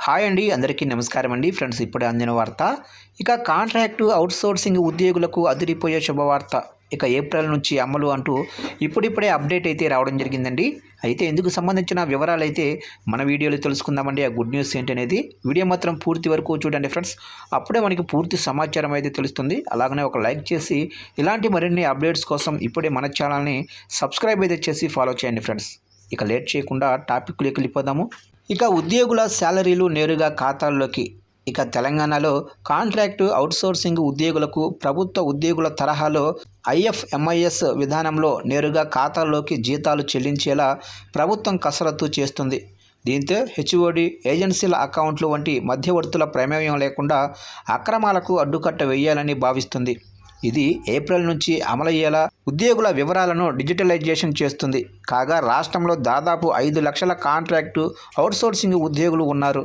Hi అండి, అందరికీ నమస్కారం అండి. ఫ్రెండ్స్, ఇప్పుడే అందిన వార్త. ఇక కాంట్రాక్టు అవుట్సోర్సింగ్ ఉద్యోగులకు అదిరిపోయే శుభవార్త. ఇక ఏప్రిల్ నుంచి అమలు అంటూ ఇప్పుడిప్పుడే అప్డేట్ అయితే రావడం జరిగిందండి. అయితే ఇందుకు సంబంధించిన వివరాలు అయితే మన వీడియోలో తెలుసుకుందామండి. ఆ గుడ్ న్యూస్ ఏంటనేది వీడియో మాత్రం పూర్తి వరకు చూడండి ఫ్రెండ్స్. అప్పుడే మనకి పూర్తి సమాచారం అయితే తెలుస్తుంది. అలాగనే ఒక లైక్ చేసి ఇలాంటి మరిన్ని అప్డేట్స్ కోసం ఇప్పుడే మన ఛానల్ని సబ్స్క్రైబ్ అయితే చేసి ఫాలో చేయండి ఫ్రెండ్స్. ఇక లేట్ చేయకుండా టాపిక్లోకి వెళ్ళిపోదాము. ఇక ఉద్యోగుల శాలరీలు నేరుగా ఖాతాల్లోకి. ఇక తెలంగాణలో కాంట్రాక్టు అవుట్సోర్సింగ్ ఉద్యోగులకు ప్రభుత్వ ఉద్యోగుల తరహాలో ఐఎఫ్ఎంఐఎస్ విధానంలో నేరుగా ఖాతాల్లోకి జీతాలు చెల్లించేలా ప్రభుత్వం కసరత్తు చేస్తుంది. దీంతో హెచ్ఓడి, ఏజెన్సీల అకౌంట్లు వంటి మధ్యవర్తుల ప్రమేయం లేకుండా అక్రమాలకు అడ్డుకట్ట వేయాలని భావిస్తుంది. ఇది ఏప్రిల్ నుంచి అమలయ్యేలా ఉద్యోగుల వివరాలను డిజిటలైజేషన్ చేస్తుంది. కాగా రాష్ట్రంలో దాదాపు 5 లక్షల కాంట్రాక్టు అవుట్సోర్సింగ్ ఉద్యోగులు ఉన్నారు.